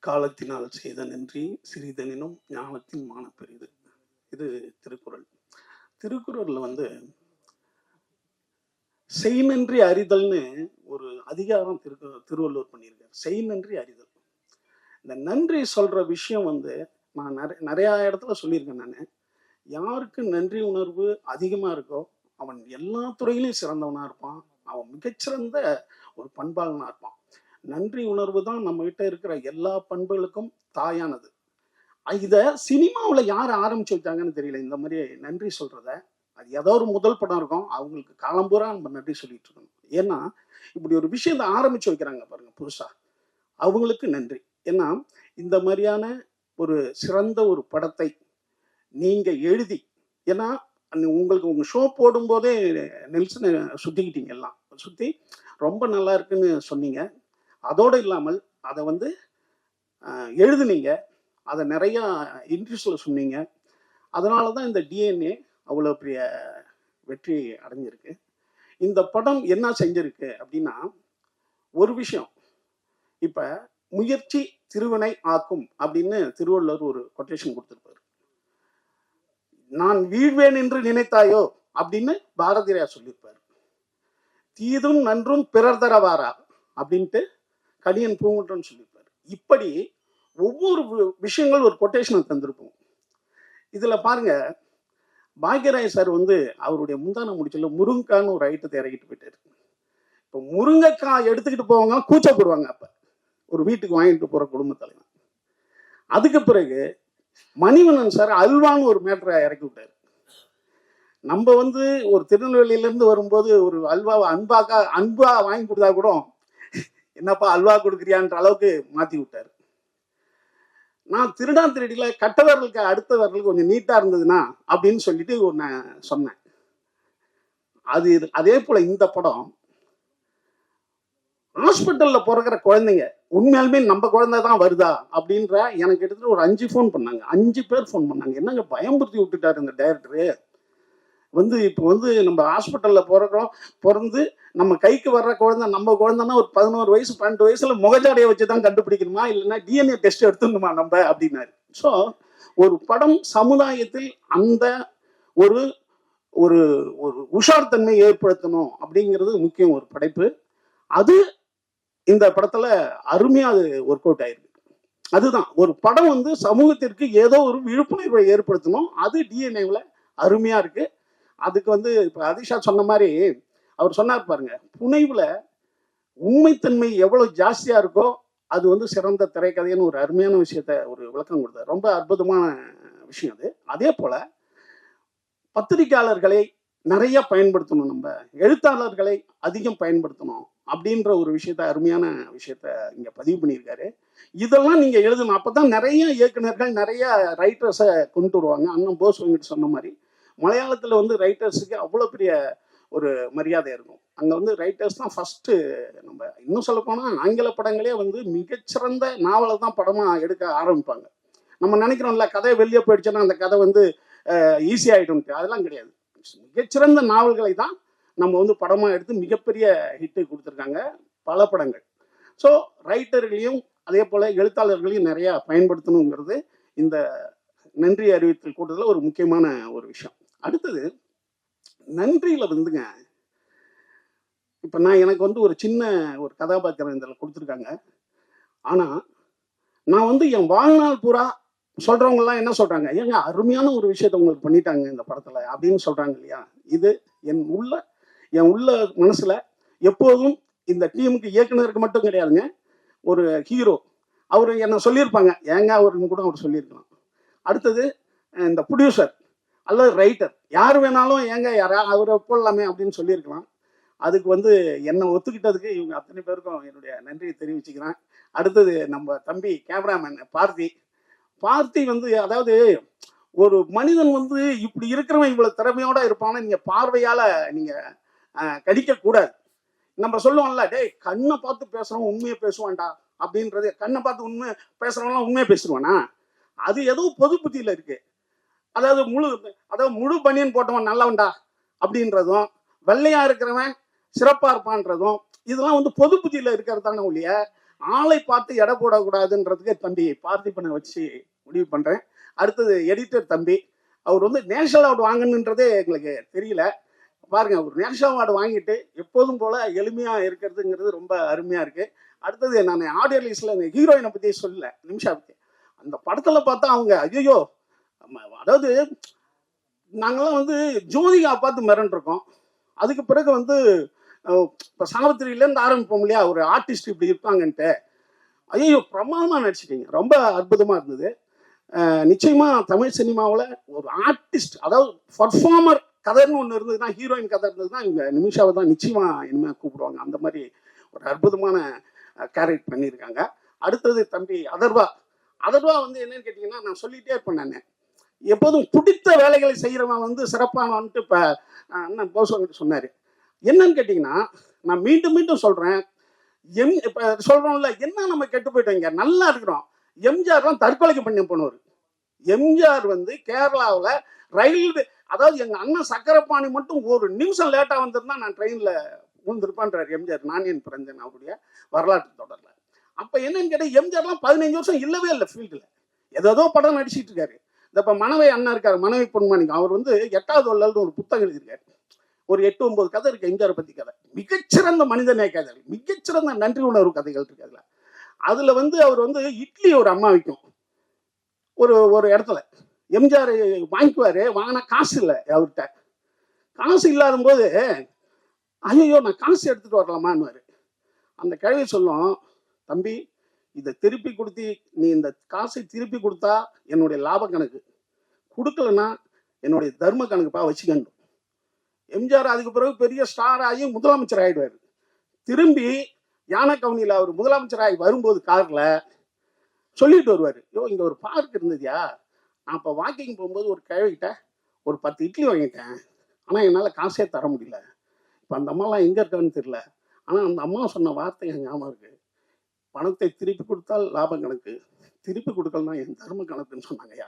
காலத்தினால் செய்த நன்றி சிறிதெனினும் ஞானத்தின் மான பெரிது. இது திருக்குறள். திருக்குறள்ல வந்து செய் நன்றி அறிதல்னு ஒரு அதிகாரம் திருவள்ளுவர் பண்ணியிருக்காரு. செய் நன்றி அறிதல். இந்த நன்றி சொல்ற விஷயம் வந்து நான் நிறைய இடத்துல சொல்லியிருக்கேன். நான் யாருக்கு நன்றி உணர்வு அதிகமா இருக்கோ அவன் எல்லா துறையிலையும் சிறந்தவனா இருப்பான். அவன் மிகச்சிறந்த ஒரு பண்பாளனா இருப்பான். நன்றி உணர்வு தான் நம்ம கிட்ட இருக்கிற எல்லா பண்புகளுக்கும் தாயானது. இத சினிமாவில் யார் ஆரம்பிச்சு வச்சாங்கன்னு தெரியல. இந்த மாதிரி நன்றி சொல்றத அது ஏதோ ஒரு முதல் படம் இருக்கும், அவங்களுக்கு காலம்பூரா நம்ம நன்றி சொல்லிட்டு இருக்கணும். ஏன்னா இப்படி ஒரு விஷயத்தை ஆரம்பிச்சு வைக்கிறாங்க பாருங்க புதுசா, அவங்களுக்கு நன்றி. ஏன்னா இந்த மாதிரியான ஒரு சிறந்த ஒரு படத்தை நீங்க எழுதி, ஏன்னா உங்களுக்கு உங்க ஷோ போடும் போதே நெல்சனை சுத்திக்கிட்டீங்க, எல்லாம் சுத்தி ரொம்ப நல்லா இருக்குன்னு சொன்னீங்க. அதோடு இல்லாமல் அதை வந்து எழுதுனீங்க, அதை நிறைய இன்ட்ரெஸ்ட்ல சொன்னீங்க. அதனால தான் இந்த டிஎன்ஏ அவ்வளோ பெரிய வெற்றி அடைஞ்சிருக்கு. இந்த படம் என்ன செஞ்சிருக்கு அப்படின்னா, ஒரு விஷயம், இப்ப முயற்சி திருவினை ஆக்கும் அப்படின்னு திருவள்ளுவர் ஒரு கொட்டேஷன் கொடுத்திருப்பாரு. நான் வீழ்வேன் என்று நினைத்தாயோ அப்படின்னு பாரதியார் சொல்லியிருப்பாரு. தீதும் நன்றும் பிறர் தரவாரா அப்படின்ட்டு கணியன் பூங்குன்றன் சொல்லியிருப்பாரு. இப்படி ஒவ்வொரு விஷயங்கள் ஒரு கொட்டேஷனை தந்திருப்போம். இதுல பாருங்க, பாக்யராஜ் சார் வந்து அவருடைய முந்தான முடிச்சல முருங்கைக்கான்னு ஒரு ஐட்டத்தை இறக்கிட்டு போயிட்டாரு. இப்போ முருங்கைக்காய் எடுத்துக்கிட்டு போவாங்க, கூச்சப்படுவாங்க. அப்ப ஒரு வீட்டுக்கு வாங்கிட்டு போற குடும்ப தலைவன். அதுக்கு பிறகு மணிவண்ணன் சார் அல்வான்னு ஒரு மேட்டரை இறக்கி விட்டாரு. நம்ம வந்து ஒரு திருநெல்வேலியில இருந்து வரும்போது ஒரு அல்வாவை அன்பா வாங்கி கொடுத்தா கூட என்னப்பா அல்வா கொடுக்குறியான்ற அளவுக்கு மாத்தி விட்டாரு. நான் திருடில கட்ட விரலுக்கு அடுத்த விரலுக்கு கொஞ்சம் நீட்டா இருந்ததுன்னா அப்படின்னு சொல்லிட்டு ஒன்னு சொன்னேன். அது அதே போல இந்த படம் ஹாஸ்பிட்டல்ல பிறக்கிற குழந்தைங்க உண்மையாலுமே நம்ம குழந்தை தான் வருதா அப்படின்ற எனக்கு எடுத்துட்டு ஒரு 5 ஃபோன் பண்ணாங்க. 5 பேர் ஃபோன் பண்ணாங்க. என்னங்க பயம்புறுத்தி விட்டுட்டாரு இந்த டைரக்டரு. வந்து இப்போ வந்து நம்ம ஹாஸ்பிட்டல்ல பிறந்து நம்ம கைக்கு வர்ற குழந்தை நம்ம குழந்தைன்னா ஒரு 11 வயசு 12 வயசுல முகஜாடையை வச்சுதான் கண்டுபிடிக்கணுமா, இல்லைன்னா டிஎன்ஏ டெஸ்ட் எடுத்துணுமா நம்ம அப்படின்னாரு. ஸோ ஒரு படம் சமுதாயத்தில் அந்த ஒரு ஒரு ஒரு உஷார் தன்மை ஏற்படுத்தணும் அப்படிங்கிறது முக்கியம் ஒரு படைப்பு. அது இந்த படத்துல அருமையா அது ஒர்க் அவுட் ஆயிருக்கு. அதுதான் ஒரு படம் வந்து சமூகத்திற்கு ஏதோ ஒரு விழிப்புணர்வை ஏற்படுத்தணும். அது டிஎன்ஏவில் அருமையா இருக்கு. அதுக்கு வந்து இப்ப அதிஷா சொன்ன மாதிரி அவர் சொன்னார் பாருங்க, புனைவுல உண்மைத்தன்மை எவ்வளவு ஜாஸ்தியா இருக்கோ அது வந்து சிறந்த திரைக்கதைன்னு ஒரு அருமையான விஷயத்த ஒரு விளக்கம் கொடுத்தார். ரொம்ப அற்புதமான விஷயம் அது. அதே போல பத்திரிகையாளர்களை நிறைய பயன்படுத்தணும், நம்ம எழுத்தாளர்களை அதிகம் பயன்படுத்தணும் அப்படின்ற ஒரு விஷயத்த அருமையான விஷயத்த இங்க பதிவு பண்ணியிருக்காரு. இதெல்லாம் நீங்க எழுதணும். அப்பதான் நிறைய இயக்குநர்கள் நிறைய ரைட்டர்ஸை கொண்டு வருவாங்க. அண்ணன் போஸ் வந்துட்டு சொன்ன மாதிரி மலையாளத்துல வந்து ரைட்டர்ஸுக்கு அவ்வளோ பெரிய ஒரு மரியாதை இருக்கும். அங்க வந்து ரைட்டர்ஸ் தான் ஃபர்ஸ்ட். நம்ம இன்னும் சொல்ல போனா ஆங்கில படங்களே வந்து மிகச்சிறந்த நாவலை தான் படமா எடுக்க ஆரம்பிப்பாங்க. நம்ம நினைக்கிறோம்ல கதை வெளியே போயிடுச்சுன்னா அந்த கதை வந்து ஈஸி ஆயிடும். அதெல்லாம் கிடையாது. மிகச்சிறந்த நாவல்களை தான் நம்ம வந்து படமா எடுத்து மிகப்பெரிய ஹிட்டு கொடுத்துருக்காங்க பல படங்கள். ஸோ ரைட்டர்களையும் அதே போல எழுத்தாளர்களையும் நிறைய பயன்படுத்தணுங்கிறது இந்த நன்றி அறிவித்தல் கூட்டத்தில் ஒரு முக்கியமான ஒரு விஷயம். அடுத்தது நன்றியில வந்துங்க, இப்ப நான் எனக்கு வந்து ஒரு சின்ன ஒரு கதாபாத்திரம் இதில் கொடுத்துருக்காங்க. ஆனா நான் வந்து என் வாழ்நாள் பூரா சொல்றவங்க எல்லாம் என்ன சொல்றாங்க, ஏங்க அருமையான ஒரு விஷயத்த உங்களுக்கு பண்ணிட்டாங்க இந்த படத்துல அப்படின்னு சொல்றாங்க இல்லையா. இது என் உள்ள மனசுல எப்போதும் இந்த டீமுக்கு இயக்குனருக்கு மட்டும் கிடையாதுங்க, ஒரு ஹீரோ அவர் என்ன சொல்லியிருப்பாங்க, ஏங்க அவருன்னு கூட அவர் சொல்லியிருக்கலாம். அடுத்தது இந்த ப்ரொடியூசர் அல்லது ரைட்டர் யார் வேணாலும் ஏங்க அவரை போடலாமே அப்படின்னு சொல்லியிருக்கலாம். அதுக்கு வந்து என்னை ஒத்துக்கிட்டதுக்கு இவங்க அத்தனை பேருக்கும் என்னுடைய நன்றியை தெரிவிச்சுக்கிறேன். அடுத்தது நம்ம தம்பி கேமராமேன் பார்த்தி வந்து, அதாவது ஒரு மனிதன் வந்து இப்படி இருக்கிறவன் இவ்வளவு திறமையோட இருப்பான்னு நீங்க பார்வையால நீங்க கடிக்க கூடாது. நம்ம சொல்லுவோம்ல, டேய் கண்ணை பார்த்து பேசுறவன் உண்மையை பேசுவான்டா அப்படின்றது. கண்ணை பார்த்து உண்மை பேசுறவன்லாம் உண்மையை பேசுவானா? அது ஏதோ பொது புத்தியில இருக்கு. அதாவது முழு பனியன் போட்டவன் நல்லவன்டா அப்படின்றதும், வெள்ளையா இருக்கிறவன் சிறப்பா இருப்பான்றதும், இதெல்லாம் வந்து பொது புத்தியில இருக்கிறது தானே ஒழிய ஆளை பார்த்து எடை போடக்கூடாதுன்றதுக்கு தம்பி பார்த்திபனை வச்சு முடிவு பண்றேன். அடுத்தது எடிட்டர் தம்பி, அவர் வந்து நேஷனல் அவார்டு வாங்கணுன்றதே எங்களுக்கு தெரியல. பாருங்க, ஒரு நேஷனல் அவார்டு வாங்கிட்டு எப்போதும் போல எளிமையா இருக்கிறதுங்கிறது ரொம்ப அருமையா இருக்கு. அடுத்தது நான் ஆடியோ ரிலீஸ்ல ஹீரோயினை பத்தி சொல்லல, நிமிஷா பத்தி. அந்த படத்துல பார்த்தா அவங்க ஐயோ, அதாவது நாங்கெல்லாம் வந்து ஜோதிகா பார்த்து மிரண்டிருக்கோம். அதுக்கு பிறகு வந்து இப்போ சாவித்திரியிலேருந்து ஆரம்பிப்போம் இல்லையா, ஒரு ஆர்டிஸ்ட் இப்படி இருப்பாங்கன்ட்டு. ஐயோ பிரமாதமா நடிச்சிட்டீங்க, ரொம்ப அற்புதமா இருந்தது. நிச்சயமா தமிழ் சினிமாவில் ஒரு ஆர்டிஸ்ட், அதாவது பர்ஃபார்மர் கதைன்னு ஒன்று இருந்ததுன்னா, ஹீரோயின் கதை இருந்ததுன்னா இவங்க நிமிஷாவை தான் நிச்சயமா இனிமேல் கூப்பிடுவாங்க. அந்த மாதிரி ஒரு அற்புதமான கேரக்டர் பண்ணியிருக்காங்க. அடுத்தது தம்பி அதர்வா. அதர்வா வந்து என்னன்னு கேட்டிங்கன்னா, நான் சொல்லிகிட்டே இருப்பேன், நான் எப்போதும் பிடித்த வேலைகளை செய்கிறவன் வந்து சிறப்பானவன்ட்டு இப்போ அண்ணன் போஸ்வன்ட்டு சொன்னார். என்னன்னு கேட்டிங்கன்னா, நான் மீண்டும் மீண்டும் சொல்கிறேன், இப்போ சொல்கிறோம்ல, என்ன நம்ம கெட்டு போயிட்டோங்க, நல்லா இருக்கிறோம். எம்ஜிஆர்லாம் தற்கொலைக்கு பண்ணி போனவர். எம்ஜிஆர் வந்து கேரளாவில் ரயில்வே, அதாவது எங்கள் அண்ணன் சக்கரப்பாணி மட்டும் ஒரு நிமிஷம் லேட்டாக வந்திருந்தா நான் ட்ரெயினில் விழுந்திருப்பான்றார் எம்ஜிஆர். நான் என் பிறந்தேன் அவருடைய வரலாற்று தொடரில். அப்போ என்னன்னு கேட்டால், எம்ஜிஆர்லாம் 15 வருஷம் இல்லவே இல்லை ஃபீல்டில், ஏதோ படம் நடிச்சிட்டு இருக்காரு. இந்த இப்போ மனைவி அண்ணன் இருக்காரு, மனைவி பொன்மாணிக்கம், அவர் வந்து 8வது வள்ளல்னு ஒரு புத்தகம் எழுதியிருக்காரு. ஒரு 8-9 கதை இருக்கு எம்ஜிஆர் பற்றி கதை. மிகச்சிறந்த மனிதநேய கதை, மிகச்சிறந்த நன்றி உணர்வு கதைகள் இருக்கு அதில். அதில் வந்து அவர் வந்து இட்லி ஒரு அம்மா விற்கும் ஒரு இடத்துல, எம்ஜிஆர் வாங்கிக்குவாரு. வாங்கினா காசு இல்லை அவர்கிட்ட. காசு இல்லாத போது ஐயோ நான் காசு எடுத்துட்டு வரலாமான்னு அந்த கிழவி சொல்லும், தம்பி இதை திருப்பி கொடுத்தி, நீ இந்த காசை திருப்பி கொடுத்தா என்னுடைய லாப கணக்கு, கொடுக்கலன்னா என்னுடைய தர்ம கணக்குப்பா வச்சுக்கணும். எம்ஜிஆர் அதுக்கு பிறகு பெரிய ஸ்டார் ஆகி முதலமைச்சர் ஆகிடுவார். திரும்பி யானை கவுனியில் அவர் முதலமைச்சராகி வரும்போது காரில் சொல்லிட்டு வருவார், இங்கே ஒரு பார்க் இருந்ததுயா, நான் இப்போ வாக்கிங் போகும்போது ஒரு கிழவிக்கிட்ட ஒரு 10 இட்லி வாங்கிட்டேன், ஆனால் என்னால் காசே தர முடியல. இப்போ அந்த அம்மாலாம் எங்கே இருக்கான்னு தெரியல, ஆனால் அந்த அம்மா சொன்ன வார்த்தை என் ஞாபகம் இருக்குது, பணத்தை திருப்பி கொடுத்தால் லாபம் கணக்கு, திருப்பி கொடுக்கலன்னா என் தர்ம கணக்குன்னு சொன்னாங்கய்யா.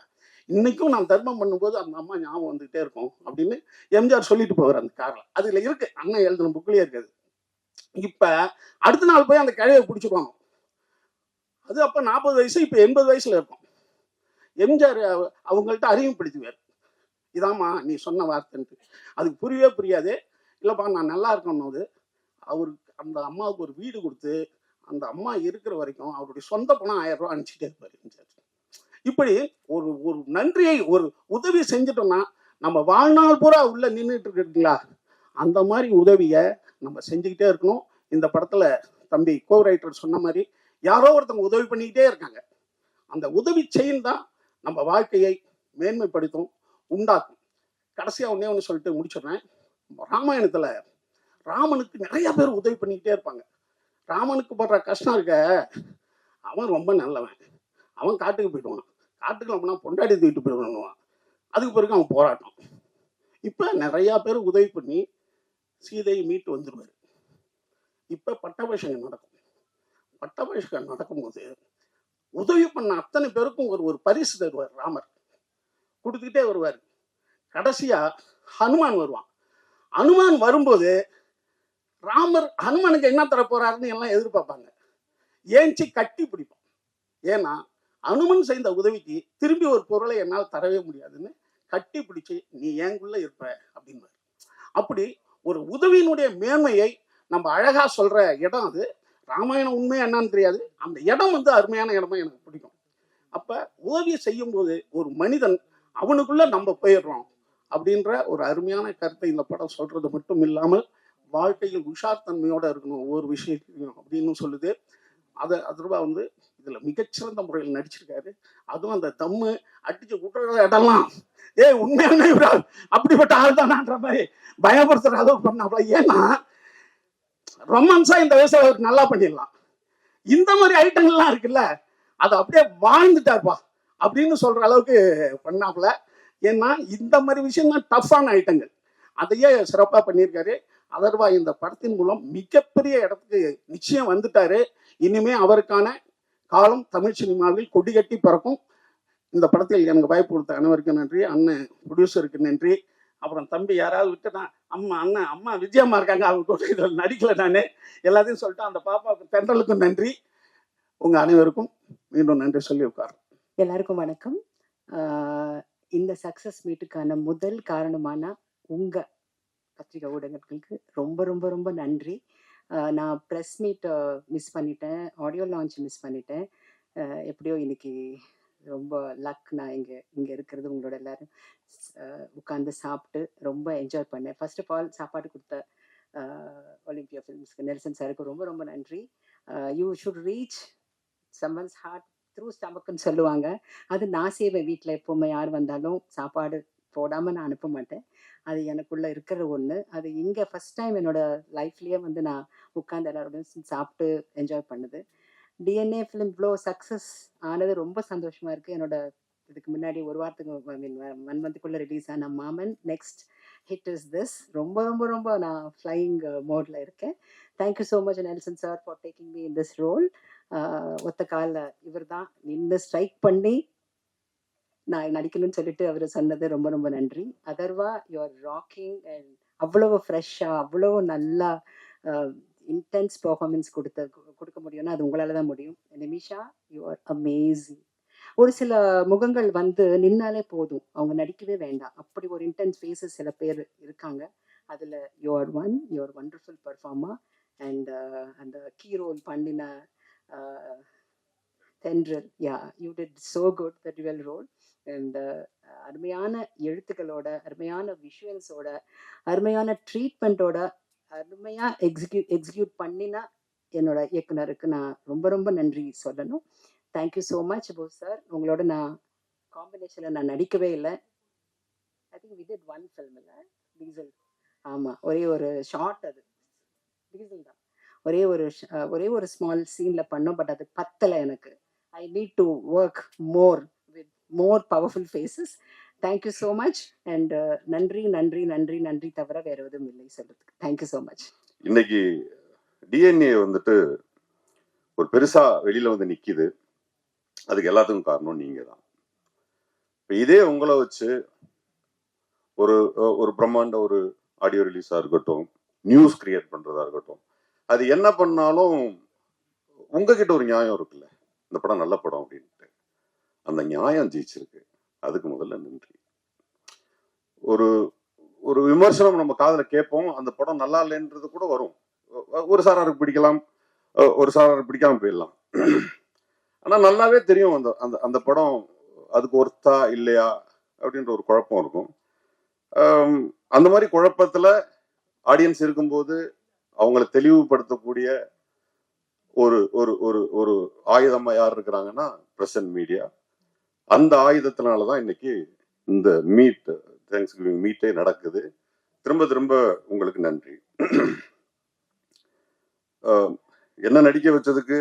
இன்னைக்கும் நான் தர்மம் பண்ணும்போது அந்த அம்மா ஞாபகம் வந்துகிட்டே இருக்கும் அப்படின்னு எம்ஜிஆர் சொல்லிட்டு போவார் அந்த காரில். அதில் இருக்கு, அண்ணன் எழுதின புக்லேயே இருக்காது. இப்போ அடுத்த நாள் போய் அந்த கிழவியை பிடிச்சிருவாங்க. அது அப்போ 40 வயசு, இப்போ 80 வயசுல இருக்கும். எம்ஜிஆர் அவங்கள்ட்ட அறிமுகப்படுத்துவார், இதாம்மா நீ சொன்ன வார்த்தைன்ட்டு. அதுக்கு புரியவே புரியாது. இல்லைப்பா நான் நல்லா இருக்கணும். அது அவருக்கு அந்த அம்மாவுக்கு ஒரு வீடு கொடுத்து அந்த அம்மா இருக்கிற வரைக்கும் அவருடைய சொந்த பணம் 1000 ரூபா அனுப்பிச்சிட்டே இருப்பார் எம்ஜிஆர். இப்படி ஒரு ஒரு நன்றியை, ஒரு உதவி செஞ்சுட்டோம்னா நம்ம வாழ்நாள் பூரா உள்ள நின்றுட்டு இருக்குங்களா, அந்த மாதிரி உதவியை நம்ம செஞ்சுக்கிட்டே இருக்கணும். இந்த படத்துல தம்பி கோ ரைட்டர் சொன்ன மாதிரி யாரோ ஒருத்தவங்க உதவி பண்ணிக்கிட்டே இருக்காங்க. அந்த உதவி செயின் தான் நம்ம வாழ்க்கையை மேன்மைப்படுத்தும், உண்டாக்கும். கடைசியா ஒன்று சொல்லிட்டு முடிச்சிடுறேன். ராமாயணத்துல ராமனுக்கு நிறைய பேர் உதவி பண்ணிக்கிட்டே இருப்பாங்க. ராமனுக்கு படுற கஷ்டம் இருக்க, அவன் ரொம்ப நல்லவன், அவன் காட்டுக்கு போயிடுவான், காட்டுக்கு நம்மனா பொண்டாடி தூக்கிட்டு போயிடுவான், அதுக்கு பிறகு அவன் போராட்டம். இப்போ நிறையா பேர் உதவி பண்ணி சீதையை மீட்டு வந்துடுவார். இப்போ பட்டாபிஷேகம் நடக்கும். பட்டாபிஷேகம் நடக்கும்போது உதவி பண்ண அத்தனை பேருக்கும் ஒரு பரிசு தருவார் ராமர், கொடுத்துக்கிட்டே வருவார். கடைசியா ஹனுமான் வருவான். ஹனுமான் வரும்போது ராமர் ஹனுமானுக்கு என்ன தர போறாருன்னு எல்லாம் எதிர்பார்ப்பாங்க. ஏஞ்சி கட்டி பிடிப்பான். ஏன்னா அனுமன் செய்த உதவிக்கு திரும்பி ஒரு பொருளை என்னால் தரவே முடியாதுன்னு கட்டி பிடிச்சி நீ ஏங்குள்ள இருப்ப அப்படின்னு. அப்படி ஒரு உதவியினுடைய மேன்மையை நம்ம அழகா சொல்ற இடம் அது. ராமாயணம் உண்மையா என்னன்னு தெரியாது, அந்த இடம் வந்து அருமையான இடமா எனக்கு பிடிக்கும். அப்ப உதவியை செய்யும் போது ஒரு மனிதன் அவனுக்குள்ள நம்ம போயிடுறோம் அப்படின்ற ஒரு அருமையான கருத்தை இந்த படம் சொல்றது மட்டும் இல்லாமல் வாழ்க்கையில் உஷார் தன்மையோட இருக்கணும் ஒவ்வொரு விஷயத்தையும் அப்படின்னு சொல்லுது. அதுவா வந்து இதுல மிகச்சிறந்த முறையில் நடிச்சிருக்காரு. அதுவும் அந்த தம்மு அடிச்சு விட்டுற இடம்லாம் உண்மையான அப்படிப்பட்ட ஆள் தானான்ற மாதிரி பயப்படுத்துற அளவுக்கு பண்ணாப்ல. ஏன்னா ரொமான்ஸா இந்த வயசுல நல்லா பண்ணிடலாம். இந்த மாதிரி ஐட்டங்கள்லாம் இருக்குல்ல, அதை அப்படியே வாழ்ந்துட்டாருப்பா அப்படின்னு சொல்ற அளவுக்கு பண்ணாப்ல. ஏன்னா இந்த மாதிரி விஷயம் தான் டஃப்பான ஐட்டங்கள், அதையே சிறப்பா பண்ணியிருக்காரு. அதர்வா இந்த படத்தின் மூலம் மிகப்பெரிய இடத்துக்கு நிச்சயம் வந்துட்டாரு. இனிமே அவருக்கான காலம் தமிழ் சினிமாவில் கொடி கட்டி பறக்கும். இந்த படத்தில் எனக்கு வாய்ப்பு கொடுத்த அனைவருக்கும் நன்றி. அண்ணன் ப்ரொடியூசருக்கு நன்றி. அப்புறம் தம்பி யாராவது விட்டுனா அம்மா விஜயம்மா இருக்காங்க, அவங்க கூட இதில் நடிக்கல, நான் எல்லாத்தையும் சொல்லிட்டு அந்த பாப்பாவுக்கு தென்றலுக்கும் நன்றி. உங்க அனைவருக்கும் மீண்டும் நன்றி சொல்லி உட்கார். எல்லாருக்கும் வணக்கம். இந்த சக்சஸ் மீட்டுக்கான முதல் காரணமான உங்க பத்திரிகை ஊடகங்களுக்கு ரொம்ப ரொம்ப ரொம்ப நன்றி. நான் ப்ரெஸ் மீட் மிஸ் பண்ணிட்டேன், ஆடியோ லான்ச் மிஸ் பண்ணிட்டேன். எப்படியோ இன்னைக்கு ரொம்ப லக். நான் இங்கே இருக்கிறது உங்களோட எல்லாரும் உட்காந்து சாப்பிட்டு ரொம்ப என்ஜாய் பண்ணேன். ஃபர்ஸ்ட் ஆஃப் ஆல் சாப்பாடு கொடுத்த ஒலிம்பியா ஃபிலிம்ஸ்க்கு நெல்சன் சாருக்கு ரொம்ப ரொம்ப நன்றி. You should reach someone's heart through ஸ்டமக்குன்னு சொல்லுவாங்க. அது நான் செய்வேன் வீட்டில். எப்போவுமே யார் வந்தாலும் சாப்பாடு போடாமல் நான் அனுப்ப மாட்டேன். அது எனக்குள்ளே இருக்கிற ஒன்று. அது இங்கே ஃபஸ்ட் டைம் என்னோட லைஃப்லேயே வந்து நான் உட்காந்து எல்லாரோடையும் சாப்பிட்டு என்ஜாய் பண்ணுது. டிஎன்ஏ ஃபிலிம் இவ்வளோ சக்ஸஸ் ஆனது ரொம்ப சந்தோஷமாக இருக்குது. என்னோட இதுக்கு முன்னாடி ஒரு வாரத்துக்கு ஐ மீன் 1 மந்த்துக்குள்ளே ரிலீஸ் ஆன மாமன் நெக்ஸ்ட் ஹிட் இஸ் திஸ். ரொம்ப ரொம்ப ரொம்ப நான் ஃப்ளையிங் மோடில் இருக்கேன். Thank you so much Nelson sir for taking me in this role. ஒத்த காலில் இவர் தான் நின்று ஸ்ட்ரைக் பண்ணி நான் நடிக்கணும்னு சொல்லிட்டு அவர் சொன்னது ரொம்ப ரொம்ப நன்றி. அதர்வா யூஆர் ராக்கிங் அண்ட் அவ்வளவு ஃப்ரெஷ்ஷாக அவ்வளவு நல்லா இன்டென்ஸ் பர்ஃபார்மன்ஸ் கொடுக்க முடியும்னா அது உங்களால் தான் முடியும். Nimisha you are amazing. ஒரு சில முகங்கள் வந்து நின்னாலே போதும், அவங்க நடிக்கவே வேண்டாம், அப்படி ஒரு இன்டென்ஸ் ஃபேஸஸ் சில பேர் இருக்காங்க. அதில் you are one. You are wonderful performer. And அந்த கீ ரோல் பண்ணின Thendral, yeah you did so good the dual role. And அருமையான எழுத்துக்களோட, அருமையான விஷுவல்ஸோட, அருமையான ட்ரீட்மெண்ட்டோட, அருமையாக எக்ஸிக்யூட் பண்ணினா என்னோட இயக்குனருக்கு நான் ரொம்ப ரொம்ப நன்றி சொல்லணும். Thank you so much Bose sir. உங்களோட நான் காம்பினேஷனில் நான் நடிக்கவே இல்லை. I think we did one film இல்லை டீசல். ஆமாம், ஒரே ஒரு ஷார்ட், அது டீசல் தான். ஒரே ஒரு ஸ்மால் சீனில் பண்ணோம். பட் அது பத்தலை எனக்கு. I need to work more with more powerful faces. Thank you so much. And நன்றி நன்றி நன்றி நன்றி தவிர வேற எதுவும் இல்லை சொல்றதுக்கு. Thank you so much. இன்னைக்கு டிஎன்ஏ வந்துட்டு ஒரு பெருசா வெளியில வந்து நிக்குது. அதுக்கு எல்லாத்துக்கும் காரணம் நீங்க தான். இதே உங்களை வச்சு ஒரு பிரம்மாண்ட ஒரு ஆடியோ ரிலீஸா இருக்கட்டும், நியூஸ் கிரியேட் பண்றதா இருக்கட்டும், அது என்ன பண்ணாலும் உங்ககிட்ட ஒரு நியாயம் இருக்குல்ல, இந்த படம் நல்ல படம் அப்படின்ட்டு. அந்த நியாயம் ஜெயிச்சிருக்கு. அதுக்கு முதல்ல நன்றி. ஒரு ஒரு விமர்சனம் நம்ம காதுல கேட்போம், அந்த படம் நல்லா இல்லைன்றது கூட வரும். ஒரு சாராருக்கு பிடிக்கலாம், ஒரு சாராருக்கு பிடிக்காம போயிடலாம். ஆனா நல்லாவே தெரியும் அந்த அந்த அந்த படம் அதுக்கு ஒர்த்தா இல்லையா அப்படின்ற ஒரு குழப்பம் இருக்கும். அந்த மாதிரி குழப்பத்துல ஆடியன்ஸ் இருக்கும்போது அவங்களை தெளிவுபடுத்தக்கூடிய ஒரு ஒரு ஒரு ஒரு ஆயுதமா யார் இருக்கிறாங்கன்னா பிரசன்ட் மீடியா. அந்த ஆயுதத்தினாலதான் இன்னைக்கு இந்த தேங்க்ஸ் கிவிங் மீட்டே நடக்குது. திரும்ப திரும்ப உங்களுக்கு நன்றி. என்ன நடிக்க வச்சதுக்கு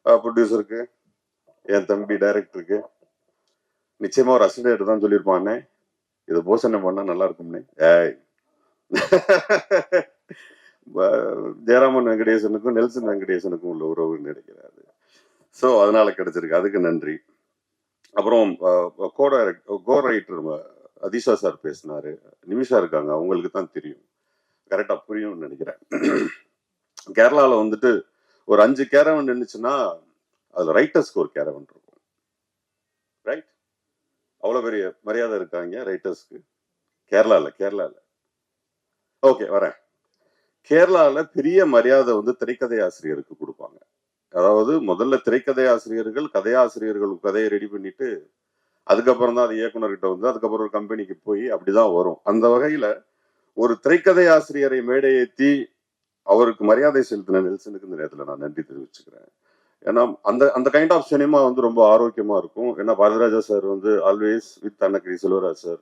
ப்ரொடியூசருக்கு, என் தம்பி டைரக்டருக்கு, நிச்சயமா ஒரு அசிஸ்டன்ட் தான் சொல்லியிருப்பானே, இது போசனை பண்ணா நல்லா இருக்கும்னே. ஜெயராமன் வெங்கடேசனுக்கும் நெல்சன் வெங்கடேசனுக்கும் உள்ள உறவு நினைக்கிறாரு. ஸோ அதனால கிடைச்சிருக்கு, அதுக்கு நன்றி. அப்புறம் கோ ரைட்டர் அதிஷா சார் பேசினாரு. நிமிஷா இருக்காங்க, அவங்களுக்கு தான் தெரியும், கரெக்டா புரியும்னு நினைக்கிறேன். கேரளால வந்துட்டு ஒரு 5 கேரவன் நின்றுச்சுன்னா அதுல ரைட்டர்ஸ்க்கு ஒரு கேரவன் இருக்கும். ரைட்? அவ்வளவு பெரிய மரியாதை இருக்காங்க ரைட்டர்ஸ்க்கு. கேரளால ஓகே வரேன். கேரளால பெரிய மரியாதை வந்து திரைக்கதை ஆசிரியருக்கு கொடுப்பாங்க. அதாவது முதல்ல திரைக்கதை ஆசிரியர்கள் கதையாசிரியர்கள் கதையை ரெடி பண்ணிட்டு அதுக்கப்புறம் தான் அது இயக்குனர்கிட்ட வந்து அதுக்கப்புறம் ஒரு கம்பெனிக்கு போய் அப்படிதான் வரும். அந்த வகையில ஒரு திரைக்கதை ஆசிரியரை மேடை ஏற்றி அவருக்கு மரியாதை செலுத்தின நெல்சனுக்கு இந்த நேரத்தில் நான் நன்றி தெரிவிச்சுக்கிறேன். ஏன்னா அந்த அந்த கைண்ட் ஆஃப் சினிமா வந்து ரொம்ப ஆரோக்கியமா இருக்கும். ஏன்னா பாரதிராஜா சார் வந்து always with Annagiri Selvaraj sir,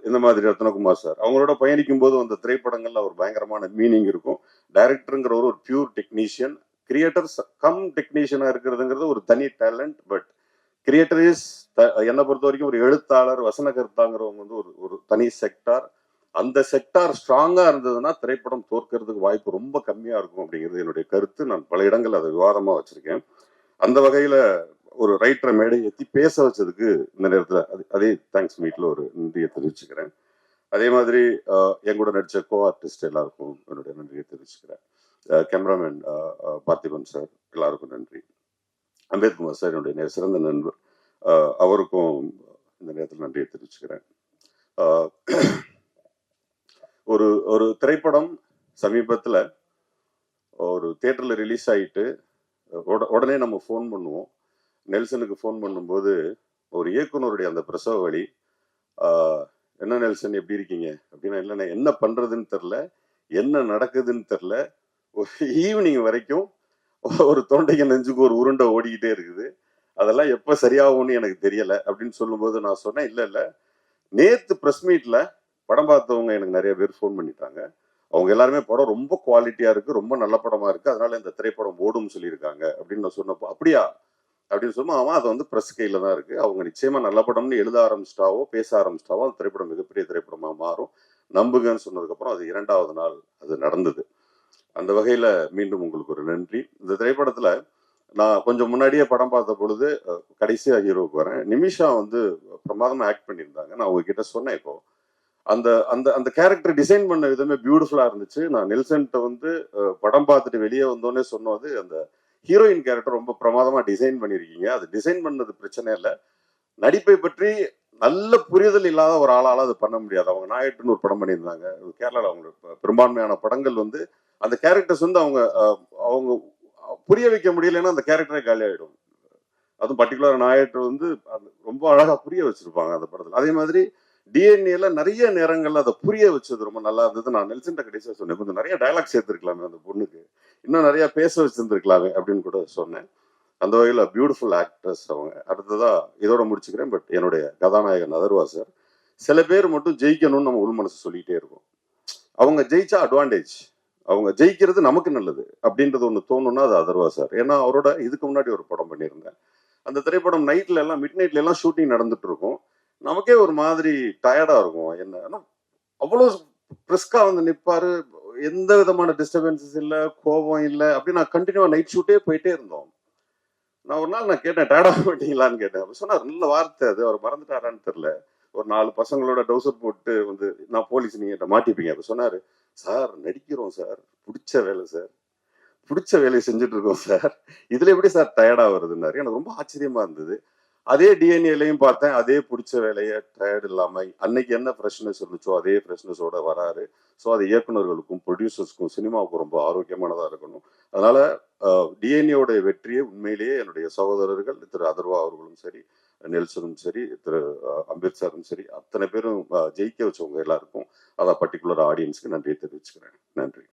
இந்த மாதிரி ரத்னகுமார் சார் அவங்களோட பயணிக்கும் போது அந்த திரைப்படங்கள்ல ஒரு பயங்கரமான மீனிங் இருக்கும். டைரக்டருங்கிற ஒரு பியூர் டெக்னீஷியன், கிரியேட்டர்ஸ் கம் டெக்னீஷியனா இருக்கிறதுங்கிறது ஒரு தனி டேலண்ட். பட் கிரியேட்டர் இஸ் என்னை பொறுத்த வரைக்கும் ஒரு எழுத்தாளர், வசனகர்த்தாங்கிறவங்க வந்து ஒரு தனி செக்டார். அந்த செக்டார் ஸ்ட்ராங்கா இருந்ததுன்னா திரைப்படம் தோற்கிறதுக்கு வாய்ப்பு ரொம்ப கம்மியா இருக்கும் அப்படிங்கிறது என்னுடைய கருத்து. நான் பல இடங்கள் அதை விவாதமா வச்சிருக்கேன். அந்த வகையில ஒரு ரைட்டரை மேடை ஏற்றி பேச வச்சதுக்கு இந்த நேரத்துல அதே தேங்க்ஸ் மீட்ல ஒரு நன்றியை தெரிவிச்சுக்கிறேன். அதே மாதிரி எங்கூட நடிச்ச கோ ஆர்டிஸ்ட் எல்லாருக்கும் என்னுடைய நன்றியை தெரிவிச்சுக்கிறேன். கேமராமேன் பார்த்திபன் சார், எல்லாருக்கும் நன்றி. அம்பேத்குமார் சார் என்னுடைய சிறந்த நண்பர். அவருக்கும் இந்த நேரத்தில் நன்றியை தெரிவிச்சுக்கிறேன். ஆஹ் ஒரு ஒரு திரைப்படம் சமீபத்தில் ஒரு தியேட்டரில் ரிலீஸ் ஆகிட்டு உடனே நம்ம ஃபோன் பண்ணுவோம். நெல்சனுக்கு ஃபோன் பண்ணும்போது ஒரு இயக்குனருடைய அந்த பிரசவ வழி, என்ன நெல்சன் எப்படி இருக்கீங்க அப்படின்னா, இல்லைண்ணே என்ன பண்ணுறதுன்னு தெரில, என்ன நடக்குதுன்னு தெரில, ஒரு ஈவினிங் வரைக்கும் ஒரு தொண்டைக்கு நெஞ்சுக்கு ஒரு உருண்டை ஓடிக்கிட்டே இருக்குது, அதெல்லாம் எப்போ சரியாகும்னு எனக்கு தெரியலை அப்படின்னு சொல்லும்போது நான் சொன்னேன், இல்லை நேற்று ப்ரெஸ் மீட்டில் படம் பார்த்தவங்க எனக்கு நிறைய பேர் ஃபோன் பண்ணிட்டாங்க. அவங்க எல்லாருமே படம் ரொம்ப குவாலிட்டியா இருக்கு, ரொம்ப நல்ல படமா இருக்கு, அதனால இந்த திரைப்படம் ஓடும்னு சொல்லியிருக்காங்க அப்படின்னு நான் சொன்னப்போ, அப்படியா அப்படின்னு சொன்னா, அவன் அது வந்து பிரஸ் கையில தான் இருக்கு, அவங்க நிச்சயமா நல்ல படம்னு எழுத ஆரம்பிச்சிட்டாவோ பேச ஆரம்பிச்சிட்டாவோ அந்த திரைப்படம் மிகப்பெரிய திரைப்படமா மாறும், நம்புங்கன்னு சொன்னதுக்கு அப்புறம் அது 2வது நாள் அது நடந்தது. அந்த வகையில மீண்டும் உங்களுக்கு ஒரு நன்றி. இந்த திரைப்படத்துல நான் கொஞ்சம் முன்னாடியே படம் பார்த்த பொழுது கடைசியா ஹீரோவுக்கு வரேன், நிமிஷா வந்து பிரமாதமா ஆக்ட் பண்ணியிருந்தாங்க. நான் உங்ககிட்ட சொன்னேன், இப்போ அந்த அந்த அந்த கேரக்டர் டிசைன் பண்ண விதமே பியூட்டிஃபுல்லா இருந்துச்சு. நான் நெல்சன்ட்ட வந்து படம் பார்த்துட்டு வெளியே வந்தோடனே சொன்னது, அந்த ஹீரோயின் கேரக்டர் ரொம்ப பிரமாதமா டிசைன் பண்ணியிருக்கீங்க, அது டிசைன் பண்ணது பிரச்சனை இல்லை, நடிப்பை பற்றி நல்ல புரிதல் இல்லாத ஒரு ஆளால அது பண்ண முடியாது. அவங்க நாயட்டுன்னு ஒரு படம் பண்ணியிருந்தாங்க கேரளாவில், அவங்க பெரும்பான்மையான படங்கள் வந்து அந்த கேரக்டர்ஸ் வந்து அவங்க அவங்க புரிய வைக்க முடியலன்னா அந்த கேரக்டரே காலி ஆயிடும். அதுவும் பர்டிகுலர் நாயட்டு வந்து ரொம்ப அழகா புரிய வச்சிருப்பாங்க அந்த படத்துல. அதே மாதிரி டிஎன்ஏல நிறைய நேரங்கள்ல அதை புரிய வச்சது ரொம்ப நல்லா இருந்தது. நான் நெல்சன் கடைசியா சொன்னேன், கொஞ்சம் நிறைய டயலாக் சேர்த்திருக்கலாமே அந்த பொண்ணுக்கு, இன்னும் நிறைய பேச வச்சிருந்துருக்கலாமே அப்படின்னு கூட சொன்னேன். அந்த வகையில் பியூட்டிஃபுல் ஆக்ட்ரஸ் அவங்க. அடுத்ததா இதோட முடிச்சுக்கிறேன். பட் என்னுடைய கதாநாயகன் அதர்வா சார், சில பேர் மட்டும் ஜெயிக்கணும்னு நம்ம உள் மனசு சொல்லிட்டே இருக்கும், அவங்க ஜெயிச்சா அட்வான்டேஜ், அவங்க ஜெயிக்கிறது நமக்கு நல்லது அப்படின்றது ஒன்று தோணுன்னா அது அதர்வா சார். ஏன்னா அவரோட இதுக்கு முன்னாடி ஒரு படம் பண்ணியிருந்தேன், அந்த திரைப்படம் நைட்ல எல்லாம் மிட் நைட்ல எல்லாம் ஷூட்டிங் நடந்துட்டு இருக்கும், நமக்கே ஒரு மாதிரி டயர்டா இருக்கும். என்ன அவ்வளோ பிரிஸ்கா வந்து நிற்பாரு, எந்த விதமான டிஸ்டர்பன்சஸ் இல்லை, கோபம் இல்லை, அப்படி நான் கண்டினியூவா நைட் ஷூட்டே போயிட்டே இருந்தோம். நான் ஒரு நாள் நான் கேட்டேன், டயர்டாக மாட்டீங்களான்னு கேட்டேன். அப்போ சொன்னார், நல்ல வார்த்தை அது, அவர் மறந்துட்டாரான்னு தெரில, ஒரு 4 பசங்களோட டவுசர் போட்டு வந்து நான் போலீஸ் நீங்க மாட்டிப்பீங்க. அப்போ சொன்னார், சார் நடிக்கிறோம் சார், பிடிச்ச வேலை சார், பிடிச்ச வேலையை செஞ்சுட்டு இருக்கோம் சார், இதுல எப்படி சார் டயர்டா வருதுன்னாரு. எனக்கு ரொம்ப ஆச்சரியமா இருந்தது. அதே டிஎன்ஏலையும் பார்த்தேன், அதே பிடிச்ச வேலையை டயர்டு இல்லாம அன்னைக்கு என்ன ஃப்ரெஷ்னஸ் இருந்துச்சோ அதே ஃப்ரெஷ்னஸோட வராரு. ஸோ அது இயக்குநர்களுக்கும் ப்ரொடியூசர்ஸ்க்கும் சினிமாவுக்கும் ரொம்ப ஆரோக்கியமானதா இருக்கணும். அதனால டிஎன்ஏவோட வெற்றியை உண்மையிலேயே என்னுடைய சகோதரர்கள் திரு அதர்வா அவர்களும் சரி, நெல்சனும் சரி, திரு அம்பேத்கரும் சரி, அத்தனை பேரும் ஜெயிக்க வச்சவங்க எல்லாருக்கும், அதான் பர்டிகுலர் ஆடியன்ஸ்க்கு நன்றியை தெரிவிச்சுக்கிறேன். நன்றி.